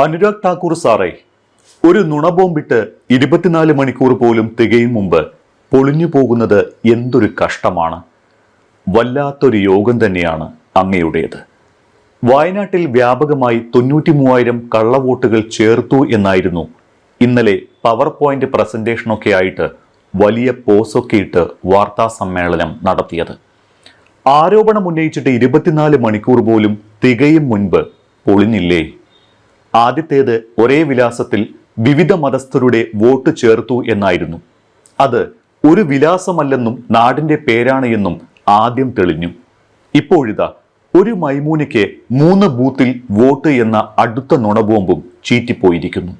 അനുരാഗ് ഠാക്കൂർ സാറേ, ഒരു നുണബോംബിട്ട് 24 മണിക്കൂർ പോലും തികയും മുമ്പ് പൊളിഞ്ഞു പോകുന്നത് എന്തൊരു കഷ്ടമാണ്. വല്ലാത്തൊരു യോഗം തന്നെയാണ് അങ്ങയുടേത്. വയനാട്ടിൽ വ്യാപകമായി 93,000 കള്ളവോട്ടുകൾ ചേർത്തു എന്നായിരുന്നു ഇന്നലെ പവർ പോയിന്റ് പ്രസന്റേഷനൊക്കെ ആയിട്ട് വലിയ പോസൊക്കെ ഇട്ട് വാർത്താ സമ്മേളനം നടത്തിയത്. ആരോപണം ഉന്നയിച്ചിട്ട് 24 മണിക്കൂർ പോലും തികയും മുൻപ് പൊളിഞ്ഞില്ലേ? ആദ്യത്തേത് ഒരേ വിലാസത്തിൽ വിവിധ മതസ്ഥരുടെ വോട്ട് ചേർത്തു എന്നായിരുന്നു. അത് ഒരു വിലാസമല്ലെന്നും നാടിന്റെ പേരാണ് എന്നും ആദ്യം തെളിഞ്ഞു. ഇപ്പോഴിതാ ഒരു മൈമൂനയ്ക്ക് 3 ബൂത്തിൽ വോട്ട് എന്ന അടുത്ത നുണബോംബും ചീറ്റിപ്പോയിരിക്കുന്നു.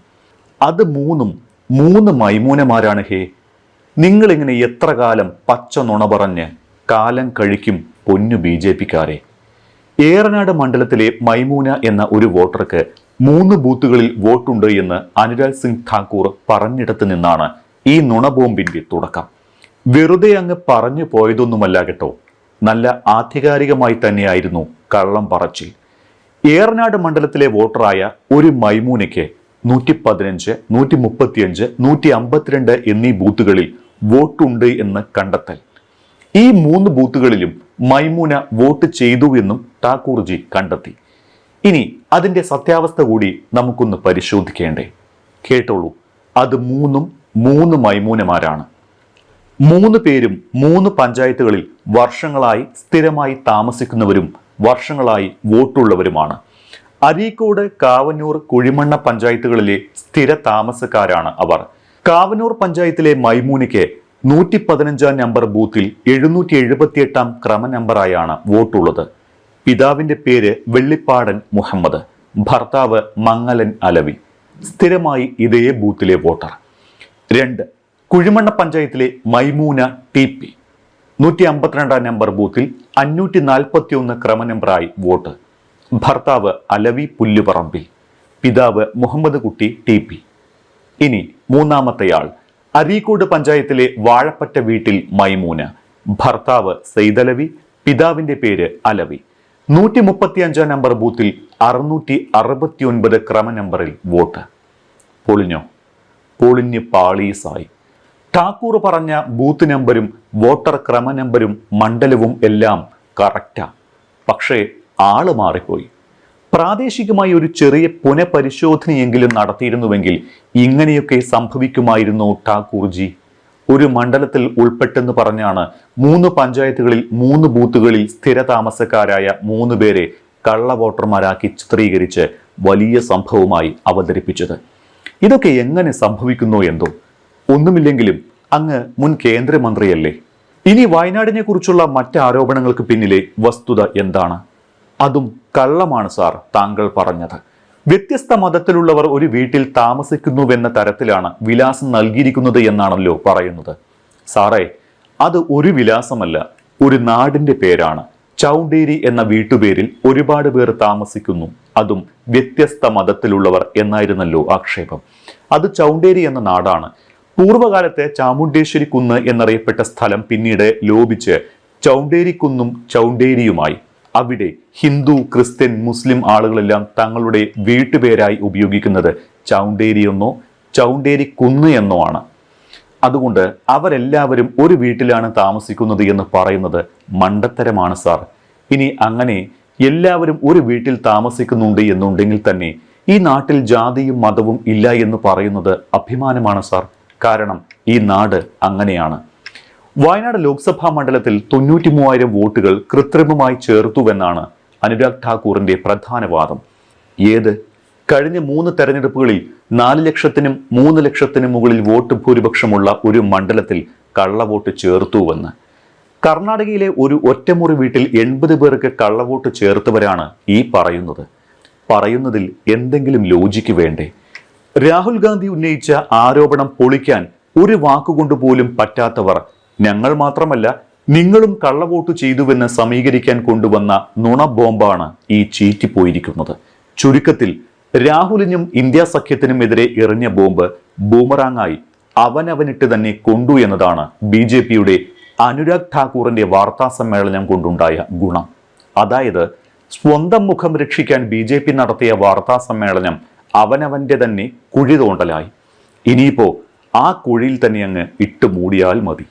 അത് 3 മൈമൂനമാരാണ് ഹേ. നിങ്ങളിങ്ങനെ എത്ര കാലം പച്ച നുണ പറഞ്ഞ് കാലം കഴിക്കും പൊന്നു BJP-ക്കാരെ? ഏറനാട് മണ്ഡലത്തിലെ മൈമൂന എന്ന ഒരു വോട്ടർക്ക് 3 ബൂത്തുകളിൽ വോട്ടുണ്ട് എന്ന് അനുരാഗ് സിംഗ് ഠാക്കൂർ പറഞ്ഞിടത്ത് നിന്നാണ് ഈ നുണബോംബിന്റെ തുടക്കം. വെറുതെ അങ്ങ് പറഞ്ഞു പോയതൊന്നുമല്ല കേട്ടോ, നല്ല ആധികാരികമായി തന്നെയായിരുന്നു കള്ളം പറച്ചിൽ. ഏറനാട് മണ്ഡലത്തിലെ വോട്ടറായ ഒരു മൈമൂനയ്ക്ക് 115, 135, 152 എന്നീ ബൂത്തുകളിൽ വോട്ടുണ്ട് എന്ന് കണ്ടെത്തൽ. ഈ 3 ബൂത്തുകളിലും മൈമൂന വോട്ട് ചെയ്തു എന്നും ഠാക്കൂർജി കണ്ടെത്തി. ഇനി അതിന്റെ സത്യാവസ്ഥ കൂടി നമുക്കൊന്ന് പരിശോധിക്കേണ്ടേ? കേട്ടോളൂ, അത് 3 മൈമൂനമാരാണ്. 3 പേരും 3 പഞ്ചായത്തുകളിൽ വർഷങ്ങളായി സ്ഥിരമായി താമസിക്കുന്നവരും വർഷങ്ങളായി വോട്ടുള്ളവരുമാണ്. അരീക്കോട്, കാവന്നൂർ, കുഴിമണ്ണ പഞ്ചായത്തുകളിലെ സ്ഥിര താമസക്കാരാണ് അവർ. കാവന്നൂർ പഞ്ചായത്തിലെ മൈമൂനയ്ക്ക് 115 നമ്പർ ബൂത്തിൽ 778 ക്രമ നമ്പറായാണ് വോട്ടുള്ളത്. പിതാവിന്റെ പേര് വെള്ളിപ്പാടൻ മുഹമ്മദ്, ഭർത്താവ് മംഗലൻ അലവി. സ്ഥിരമായി ഇതേ ബൂത്തിലെ വോട്ടർ. 2. കുഴിമണ്ണ പഞ്ചായത്തിലെ മൈമൂന TP, 152 നമ്പർ ബൂത്തിൽ 541 ക്രമ നമ്പറായി വോട്ട്. ഭർത്താവ് അലവി പുല്ലുപറമ്പിൽ, പിതാവ് മുഹമ്മദ് കുട്ടി TP. ഇനി മൂന്നാമത്തെയാൾ അരീക്കോട് പഞ്ചായത്തിലെ വാഴപ്പറ്റ വീട്ടിൽ മൈമൂന, ഭർത്താവ് സെയ്തലവി, പിതാവിന്റെ പേര് അലവി. 135 നമ്പർ ബൂത്തിൽ 669 ക്രമ നമ്പറിൽ വോട്ട്. പൊളിഞ്ഞോ? പൊളിഞ്ഞ് പാളീസായി. ഠാക്കൂർ പറഞ്ഞ ബൂത്ത് നമ്പരും വോട്ടർ ക്രമ നമ്പരും മണ്ഡലവും എല്ലാം കറക്റ്റാ. പക്ഷേ ആള് മാറിപ്പോയി. പ്രാദേശികമായി ഒരു ചെറിയ പുനഃപരിശോധനയെങ്കിലും നടത്തിയിരുന്നുവെങ്കിൽ ഇങ്ങനെയൊക്കെ സംഭവിക്കുമായിരുന്നു ഠാക്കൂർജി. ഒരു മണ്ഡലത്തിൽ ഉൾപ്പെട്ടെന്ന് പറഞ്ഞാണ് 3 പഞ്ചായത്തുകളിൽ 3 ബൂത്തുകളിൽ സ്ഥിര താമസക്കാരായ 3 പേരെ കള്ള വോട്ടർമാരാക്കി ചിത്രീകരിച്ച് വലിയ സംഭവമായി അവതരിപ്പിച്ചത്. ഇതൊക്കെ എങ്ങനെ സംഭവിക്കുന്നോ എന്തോ. ഒന്നുമില്ലെങ്കിലും അങ്ങ് മുൻ കേന്ദ്രമന്ത്രിയല്ലേ. ഇനി വയനാടിനെ കുറിച്ചുള്ള മറ്റ് ആരോപണങ്ങൾക്ക് പിന്നിലെ വസ്തുത എന്താണ്? അതും കള്ളമാണ് സാർ താങ്കൾ പറഞ്ഞത്. വ്യത്യസ്ത മതത്തിലുള്ളവർ ഒരു വീട്ടിൽ താമസിക്കുന്നുവെന്ന തരത്തിലാണ് വിലാസം നൽകിയിരിക്കുന്നത് എന്നാണല്ലോ പറയുന്നത്. സാറേ, അത് ഒരു വിലാസമല്ല, ഒരു നാടിന്റെ പേരാണ്. ചൗണ്ടേരി എന്ന വീട്ടുപേരിൽ ഒരുപാട് പേർ താമസിക്കുന്നു, അതും വ്യത്യസ്ത മതത്തിലുള്ളവർ എന്നായിരുന്നല്ലോ ആക്ഷേപം. അത് ചൗണ്ടേരി എന്ന നാടാണ്. പൂർവ്വകാലത്തെ ചാമുണ്ടേശ്വരി കുന്ന് എന്നറിയപ്പെട്ട സ്ഥലം പിന്നീട് ലോപിച്ച് ചൗണ്ടേരിക്കുന്നും ചൗണ്ടേരിയുമായി. അവിടെ ഹിന്ദു, ക്രിസ്ത്യൻ, മുസ്ലിം ആളുകളെല്ലാം തങ്ങളുടെ വീട്ടുപേരായി ഉപയോഗിക്കുന്നത് ചൗണ്ടേരി എന്നോ ചൗണ്ടേരി കുന്ന് എന്നോ ആണ്. അതുകൊണ്ട് അവരെല്ലാവരും ഒരു വീട്ടിലാണ് താമസിക്കുന്നത് എന്ന് പറയുന്നത് മണ്ടത്തരമാണ് സാർ. ഇനി അങ്ങനെ എല്ലാവരും ഒരു വീട്ടിൽ താമസിക്കുന്നുണ്ട് എന്നുണ്ടെങ്കിൽ തന്നെ ഈ നാട്ടിൽ ജാതിയും മതവും ഇല്ല എന്ന് പറയുന്നത് അഭിമാനമാണ് സാർ. കാരണം ഈ നാട് അങ്ങനെയാണ്. വയനാട് ലോക്സഭാ മണ്ഡലത്തിൽ 93,000 വോട്ടുകൾ കൃത്രിമമായി ചേർത്തുവെന്നാണ് അനുരാഗ് ഠാക്കൂറിന്റെ പ്രധാന വാദം. ഏത്? കഴിഞ്ഞ 3 തെരഞ്ഞെടുപ്പുകളിൽ 4 ലക്ഷത്തിനും 3 ലക്ഷത്തിനും മുകളിൽ വോട്ട് ഭൂരിപക്ഷമുള്ള ഒരു മണ്ഡലത്തിൽ കള്ളവോട്ട് ചേർത്തുവെന്ന്. കർണാടകയിലെ ഒരു ഒറ്റമുറി വീട്ടിൽ 80 പേർക്ക് കള്ളവോട്ട് ചേർത്തവരാണ് ഈ പറയുന്നതിൽ എന്തെങ്കിലും ലോജിക്ക് വേണ്ടേ? രാഹുൽ ഗാന്ധി ഉന്നയിച്ച ആരോപണം പൊളിക്കാൻ ഒരു വാക്കുകൊണ്ട് പോലും പറ്റാത്തവർ ഞങ്ങൾ മാത്രമല്ല നിങ്ങളും കള്ളവോട്ട് ചെയ്തുവെന്ന് സമീകരിക്കാൻ കൊണ്ടുവന്ന നുണ ബോംബാണ് ഈ ചീറ്റിപ്പോയിരിക്കുന്നത്. ചുരുക്കത്തിൽ രാഹുലിനും ഇന്ത്യ സഖ്യത്തിനുമെതിരെ എറിഞ്ഞ ബോംബ് ബൂമറാങ്ങായി അവനവനിട്ട് തന്നെ കൊണ്ടു എന്നതാണ് BJP-യുടെ അനുരാഗ് ഠാക്കൂറിന്റെ വാർത്താ സമ്മേളനം കൊണ്ടുണ്ടായ ഗുണം. അതായത് സ്വന്തം മുഖം രക്ഷിക്കാൻ BJP നടത്തിയ വാർത്താ സമ്മേളനം അവനവൻ്റെ തന്നെ കുഴി തോണ്ടലായി. ഇനിയിപ്പോ ആ കുഴിയിൽ തന്നെ അങ്ങ് ഇട്ട് മൂടിയാൽ മതി.